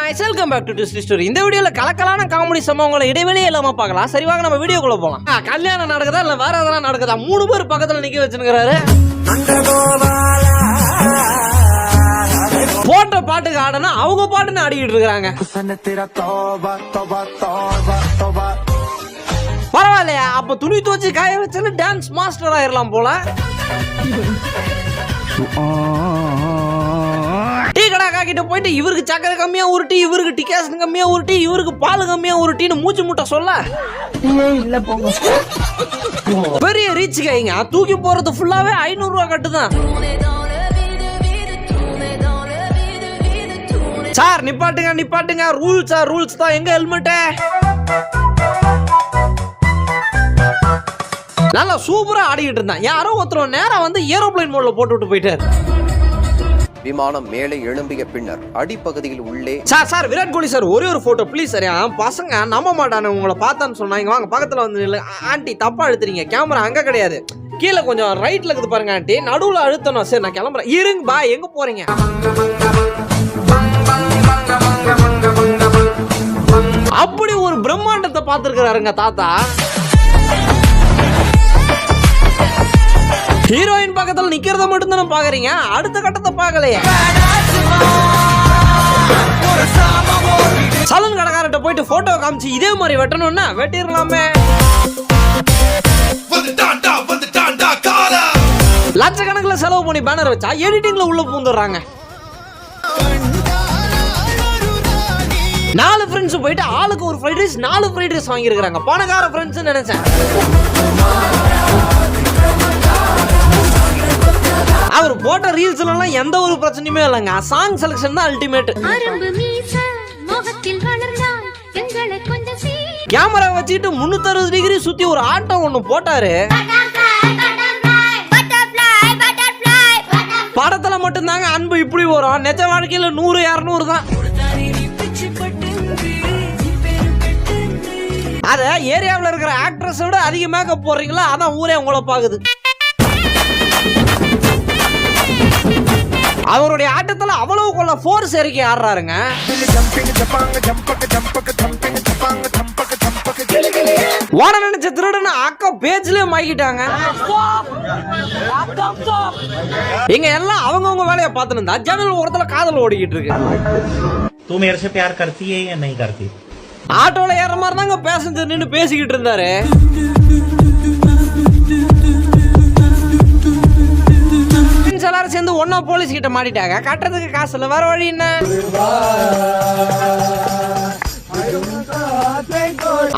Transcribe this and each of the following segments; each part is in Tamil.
guys, welcome back to Twisty Story. இந்த வீடியோல கலக்கலான காமெடி சம்பவங்களை இடைவெளியே இல்லாம பார்க்கலாம். சரி வாங்க நம்ம வீடியோக்குள்ள போலாம். கல்யாணம் நடக்குதா இல்ல வேற எதனா நடக்குதா? மூணு பேர் பக்கத்துல நிக்க வச்சிருக்காரு. போட்ட பாட்டுக்கு ஆடனா அவங்க பாட்டுன்னு ஆடிக்கிட்டு இருக்காங்க. பரவாயில்லையா, அப்ப துணி துவச்சு காய வச்சு டான்ஸ் மாஸ்டர் ஆயிரலாம் போல. டீ கடை காக்கிட்ட போயிட்டு இவருக்கு சக்கரை கம்மியா உருட்டி, இவருக்கு டிகாஷன் கம்மியா உருட்டி, இவருக்கு பால் கம்மியா உருட்டின்னு மூச்சு முட்டை சொல்ல இல்ல போங்க. பெரிய ரீச் கைங்க தூக்கி போறது ஃபுல்லாவே 500 ரூபாய் கட்டுதான். சார் நிப்பாட்டுங்க நிப்பாட்டுங்க, ரூல்ஸ் தான். எங்க ஹெல்மெட்? நல்லா சூப்பரா ஆடிக்கிட்டு இருந்தான். யாரோ ஒருத்தர் நேரம் வந்து ஏரோப்ளைன் மோட்ல போட்டு விட்டு போயிட்டாரு. விமானம் மேலே எழும்பிய பின்னர் அடிப்பகுதியில் உள்ளே சார் விராட் கோலி சார் ஒரே ஒரு போட்டோ ப்ளீஸ். சரியா பசங்க நம்ப மாட்டானு உங்களை பார்த்தான்னு சொன்னாங்க. வாங்க பக்கத்துல வந்து ஆண்டி தப்பா அழுத்துறீங்க, கேமரா அங்க கிடையாது, கீழே கொஞ்சம் ரைட்ல இருக்குது பாருங்க ஆண்டி, நடுவுல அழுத்தணும். சரி நான் கிளம்புறேன். இருங்க பா, எங்க போறீங்க? அப்படி ஒரு பிரம்மாண்டத்தை பார்த்திருக்கிறாருங்க தாத்தா. ஹீரோயின் பக்கத்துல நிக்கிறத மட்டும் தானே பாக்குறீங்க, அடுத்த கட்டத்தை பார்க்கலையே. சலூன் கடைக்காரர்கிட்ட போயிட்டு போட்டோ காமிச்சு இதே மாதிரி வெட்டணும்னா வெட்டிடலாமே. லட்சக்கணக்கில் செலவு பண்ணி பேனர் வச்சா எடிட்டிங்ல உள்ள பூந்துடுறாங்க. 4 ஃப்ரெண்ட்ஸ் போயிட்டு ஆளுக்கு ஒரு ஃப்ரைட் ரைஸ் 4 ஃப்ரைட் ரைஸ் வாங்கியிருக்காங்க. பணக்கார ஃப்ரெண்ட்ஸ் நினைச்சேன். அவர் போட்ட ரீல்ஸ்ல எல்லாம் எந்த ஒரு பிரச்சனையுமே இல்லைங்க. சாங் செலக்ஷன் தான் அல்டிமேட். கேமரா வச்சுட்டு 360 டிகிரி சுத்தி ஒரு ஆட்டம் ஒண்ணு போட்டாரு. படத்துல மட்டும்தாங்க அன்பு இப்படி வரும், நிஜ வாழ்க்கையில 100 200 தான். அத ஏரியாவில் இருக்கிற ஆக்ட்ரஸ் விட அதிக மேக்கப் போடுறீங்களா, அதான் ஊரே உங்களை பாக்குது. அவருடைய ஆட்டத்துல அவ்வளவு கொள்ள ஃபோர்ஸ் இறக்கி ஆடுறாருங்க. ஓட நினைச்ச திருடன அக்கா பேஜ்லயே மாய்க்கிட்டாங்க. இங்க எல்லாம் அவங்கவுங்க வேலையை பார்த்துட்டு இருந்தா ஜன்னல் ஓரத்துல காதல் ஓடிக்கிட்டு இருக்கு. तू मेरे से प्यार करती है या नहीं करती? ஆட்டோல ஏற மாதிரி தாங்க பேசஞ்சர் நின்று பேசிக்கிட்டு இருந்தாரு. எல்லாரும் சேர்ந்து ஒன்னா போலீஸ் கிட்ட மாட்டிட்டாங்க. கட்டுறதுக்கு காசு இல்ல, வேற வழி என்ன?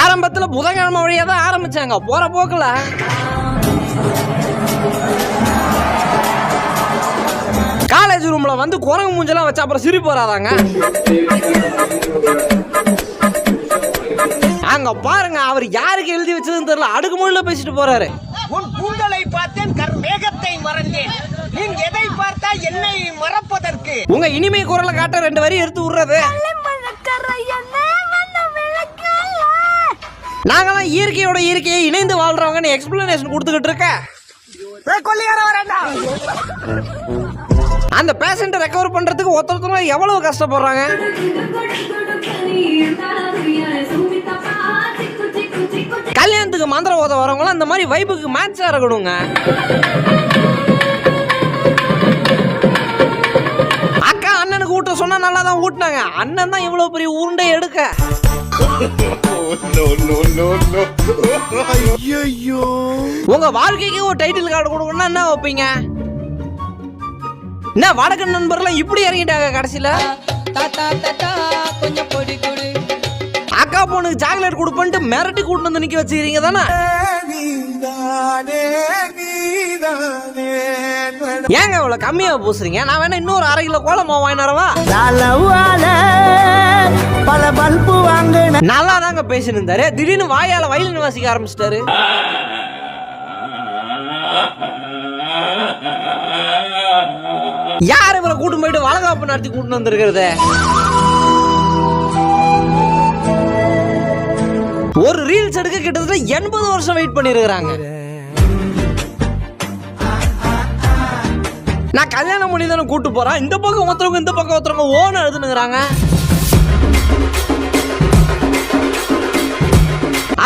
ஆரம்பத்துல புதன்கிழமை வழியா தான் ஆரம்பிச்சாங்க. போற போக்குல காலேஜ் ரூம்ல வந்து குரங்கு மூஞ்செல்லாம் வச்சு அப்புறம் சிரிப்பு வராதாங்க. அங்க பாருங்க, அவர் யாருக்கு எழுதி வச்சதுன்னு தெரியல, அடுக்குமொழியில பேசிட்டு போறாரு. உன் கூந்தலை பார்த்தேன், மேகத்தை மறந்தேன், நீ எதை பார்த்தா என்னை மறப்பதற்கு. உங்க இனிமை குரலை காட்ட 2 வரி எடுத்து விடுறது. நாங்கெல்லாம் இயற்கையோட இயற்கையை இணைந்து வாழ்றவங்கன்னு எக்ஸ்பிளனேஷன் கொடுத்துக்கிட்டு இருக்க. அந்த பேஷண்ட்டை ரெக்கவர் பண்றதுக்கு ஒருத்தர் எவ்வளவு கஷ்டப்படுறாங்க. கல்யாணத்துக்கு மந்திர ஓத வரவங்களும் அந்த மாதிரி வைப்புக்கு மேட்சா இருக்கணுங்க. அக்கா அண்ணனுக்கு ஊட்ட சொன்னா நல்லா தான் ஊட்டினாங்க. அண்ணன் தான் இவ்வளவு பெரிய உருண்டை எடுக்க. உங்க வாழ்க்கைக்கு ஒரு டைட்டில் கார்டு கொடுக்கணும்னா என்ன வைப்பீங்க? என்ன வடக்கு நண்பர்லாம் இப்படி இறங்கிட்டாங்க கடைசியில. அக்கா பொண்ணுக்கு சாக்லேட் கொடுப்பன்ட்டு மிரட்டி கூட்டு வந்து நிக்க வச்சுக்கிறீங்க தானே. ஏங்க இவ்வளவு கம்மியா பூசுறீங்க? நான் வேணா இன்னொரு 1/2 கிலோ கோலமா வாங்கினரவா? பல பல்பு வாங்க நல்லா தாங்க பேசிட்டு இருந்தாரு. திடீர்னு வாயால வயலின் வாசிக்க ஆரம்பிச்சிட்டாரு. யார் இவரை கூட்டு போயிட்டு வளகாப்பு நடத்தி கூட்டு வந்திருக்கிறது? ஒரு ரீல்ஸ் எடுக்க கிட்டத்தட்ட 80 வருஷம் வெயிட் பண்ணிருக்காங்க. நான் கல்யாணம் பண்ணி தானே கூட்டு போறேன். இந்த பக்கம் ஒருத்தவங்க இந்த பக்கம் ஒருத்தவங்க ஓன எழுதுனுங்கிறாங்க.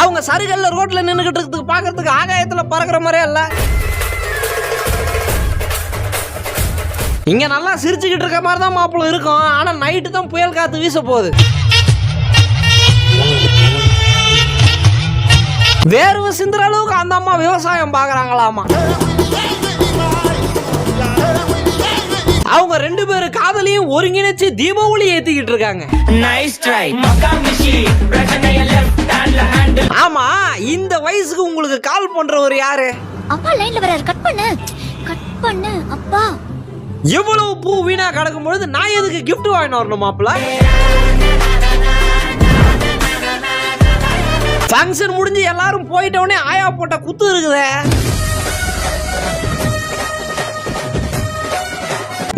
அவங்க சருகல்ல ரோட்ல நின்னுகிட்டு இருக்கிறதுக்கு பாக்குறதுக்கு ஆகாயத்துல பறக்குற மாதிரியே இல்ல. இங்க நல்லா சிரிச்சுக்கிட்டு இருக்க மாதிரி தான் மாப்பிள்ள இருக்கும். ஆனா நைட்டு தான் புயல் காத்து வீச போகுது. வேர்வை சிந்துற அளவுக்கு அந்த அம்மா விவசாயம் பாக்குறாங்களாமா. அவங்க 2 பேரும் காதலையும் ஒருங்கிணைச்சு தீபாவளி ஏத்திக்கிட்டு இருக்காங்க. ஆமா, இந்த வயசுக்கு உங்களுக்கு கால் பண்றவர் யாரு? அப்பா லைன்ல வராரு. கட் பண்ணு அப்பா. எவ்வளவு பூ வீணா கிடக்கும் பொழுது நான் எதுக்கு கிஃப்ட் வாங்கிட்டு வரணும் மாப்பிள்ள? ஃபங்க்ஷன் முடிஞ்சு எல்லாரும் போயிட்டோடனே ஆயா போட்ட குத்து இருக்குதே.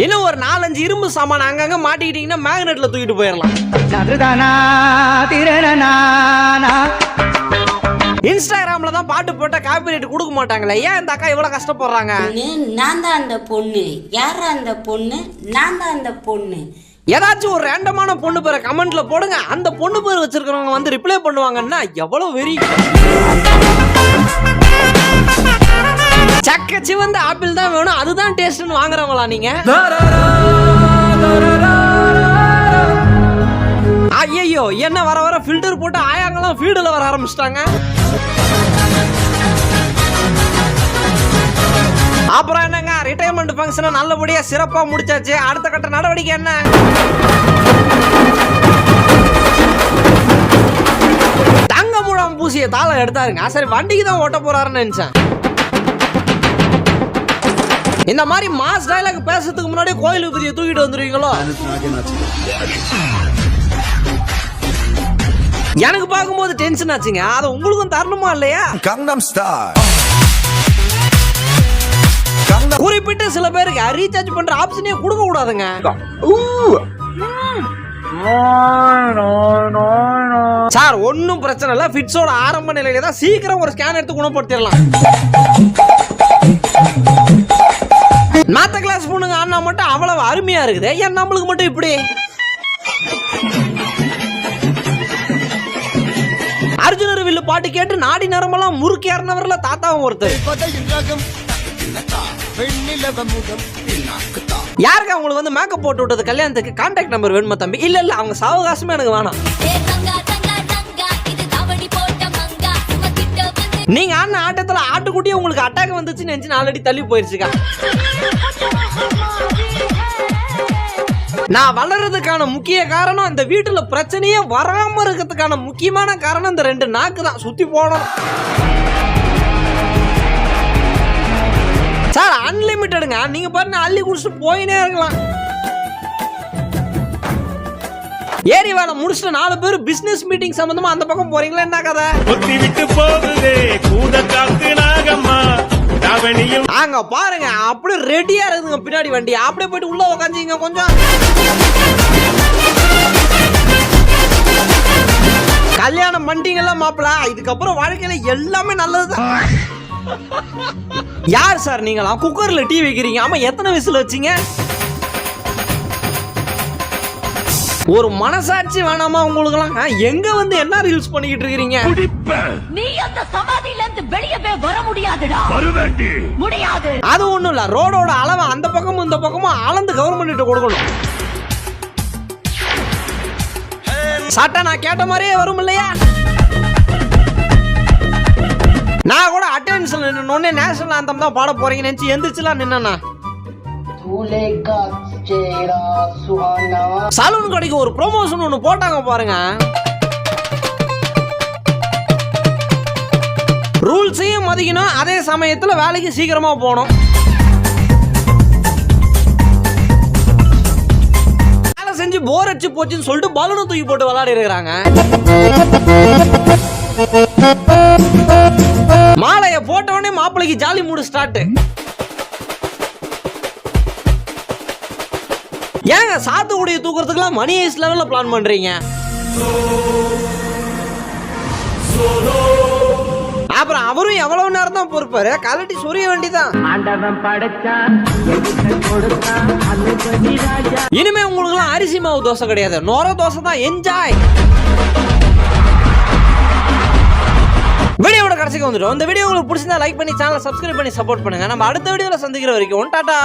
இன்னும் ஒரு 4-5 இரும்பு சாமான் அங்கங்க மாட்டிக்கிட்டீங்கன்னா மேக்னெட்ல தூக்கிட்டு போயிடலாம். இன்ஸ்டாகிராம்ல தான் பாட்டு போட்டா காப்பிரைட் கொடுக்க மாட்டாங்களே, ஏன் இந்த அக்கா இவ்வளவு கஷ்டப்படுறாங்க? நான் தான் அந்த பொண்ணு. யாரா அந்த பொண்ணு? நான் தான் அந்த பொண்ணு. ஏதாச்சும் ஒரு ரேண்டமான பொண்ணு பேரை கமெண்ட்ல போடுங்க. அந்த பொண்ணு பேர் வச்சிருக்கிறவங்க வந்து ரிப்ளை பண்ணுவாங்கன்னா எவ்வளவு வெறி. சக்க சிவந்த ஆப்பிள் தான் வேணும், அதுதான் டேஸ்ட்னு வாங்குறவங்களா நீங்க? ஐயோ, என்ன வர வர ஃபில்டர் போட்டு ஆயாங்கெல்லாம் ஃபீல்டுல வர ஆரம்பிச்சிட்டாங்க. அப்புறம் என்னங்க, ரிட்டையர்மெண்ட் ஃபங்க்ஷனை நல்லபடியா சிறப்பா முடிச்சாச்சு. அடுத்த கட்ட நடவடிக்கை என்ன? தங்க முழம் பூசிய தாளை எடுத்தாருங்க. சரி, வண்டிக்கு தான் ஓட்ட போறாருன்னு நினைச்சேன். இந்த மாதிரி மாஸ் டயலாக் பேசுறதுக்கு முன்னாடி கோயில் விதியை தூக்கிட்டு வந்துருவீங்களோ? எனக்கு பார்க்கும்போது டென்ஷன் ஆச்சுங்க. அதை உங்களுக்கும் தரணுமா இல்லையா? Gangnam Style. குறிப்பிட்ட சில பேருக்கு ரீசார்ஜ் பண்ற ஆப்ஷனே கொடுக்க கூடாதுங்க. சார், ஒன்னும் பிரச்சனை இல்ல. ஃபிட்ஸோட ஆரம்ப நிலையில தான், சீக்கிரம் ஒரு ஸ்கேன் எடுத்து குணப்படுத்திடலாம். மாத்த கிளாஸ் பொண்ணுங்க ஆனா மட்டும் அவ்வளவு அருமையா இருக்குது, ஏன் நம்மளுக்கு மட்டும் இப்படி? அர்ஜுனர் வில்லு பாட்டு கேட்டு நாடி நரம்பெல்லாம் முறுக்கி ஏறினவர்ல தாத்தாவும் ஒருத்தர். யாருக்கு அவங்களுக்கு வந்து மேக்கப் போட்டு விட்டது கல்யாணத்துக்கு கான்டாக்ட் நம்பர் வேணுமா தம்பி? இல்ல இல்ல, அவங்க சாவகாசமே எனக்கு வேணாம். நீங்க ஆன ஆட்டத்துல ஆட்டுக்குட்டியே உங்களுக்கு அட்டாக் வந்துச்சுன்னு நினைச்சு ஆல்ரெடி தள்ளி போயிருச்சுக்கா. நான் வளர்றதுக்கான முக்கிய காரணம், அந்த வீட்டுல பிரச்சனையே வராம இருக்கிறதுக்கான முக்கியமான காரணம் இந்த 2 நாக்கு தான். சுத்தி போனோம் சார், அன்லிமிட்டடுங்க. நீங்க பாருங்க, அள்ளி குடிச்சிட்டு போயினே இருக்கலாம். ஏரி வேலை முடிச்சுட்டு 4 பேர் பிசினஸ் மீட்டிங் சம்பந்தமா அந்த பக்கம் போறீங்களா? என்ன கதை? அங்க பாருங்க, அப்படியே ரெடியா இருக்குங்க பின்னாடி வண்டி. அப்படியே போயிட்டு உள்ள உக்காந்துங்க கொஞ்சம். கல்யாணம் பண்ணிட்டீங்கல்ல மாப்பிள்ள, இதுக்கப்புறம் வாழ்க்கையில எல்லாமே நல்லதுதான். யார் சார் நீங்களா குக்கர்ல டீ வைக்கிறீங்க? ஆமா, எத்தனை விசில் வச்சீங்க? ஒரு மனசாட்சி வேணாமா உங்களுக்குலாம்? எங்க வந்து என்ன ரீல்ஸ் பண்ணிக்கிட்டு இருக்கீங்க? நீ அந்த சமாதியில இருந்து வெளியவே வர முடியாதுடா. வரவேண்டி முடியாது. அது ஒண்ணும் இல்ல, ரோடோட அளவை அந்த பக்கமும் இந்த பக்கமும் அளந்து கவர்மெண்ட் கொடுக்கணும். சட்டை நான் கேட்ட மாதிரியே வரும் இல்லையா? நான் கூட அட்டென்ஷன் நின்னோடனே நேஷனல் ஆந்தம் தான் பாட போறீங்க நினைச்சு எந்திரிச்சுலாம் நின்னா. சலூன் கடைக்கு ஒரு ப்ரொமோஷன் ஒண்ணு போட்டாங்க பாருங்க. ரூல்ஸையும் மதிக்கணும், அதே சமயத்துல வேலைக்கு சீக்கிரமா போகணும். வேலை செஞ்சு போர் அடிச்சு போச்சுன்னு சொல்லிட்டு பலூனை தூக்கி போட்டு விளையாடி இருக்கிறாங்க. மாலைய போட்டவனே மாப்பிளைக்கு ஜாலி மூடு ஸ்டார்ட். ஏங்க சாத்துக்குடியை தூக்குறதுக்குலாம் மணி ஐஸ் லெவல்ல பிளான் பண்றீங்க? அப்புறம் அவரும் எவ்வளவு நேரம் தான் பொறுப்பாரு? கலட்டி சொரிய வேண்டிதான். இனிமே உங்களுக்கு எல்லாம் அரிசி மாவு தோசை கிடையாது, நொர தோசை தான். என்ஜாய். வீடியோவோட கடைசிக்கு வந்துட்டோம். இந்த வீடியோ உங்களுக்கு பிடிச்சிருந்தா லைக் பண்ணி சேனலை சப்ஸ்கிரைப் பண்ணி சப்போர்ட் பண்ணுங்க. நம்ம அடுத்த வீடியோல சந்திக்கிற வரைக்கும் டாடா.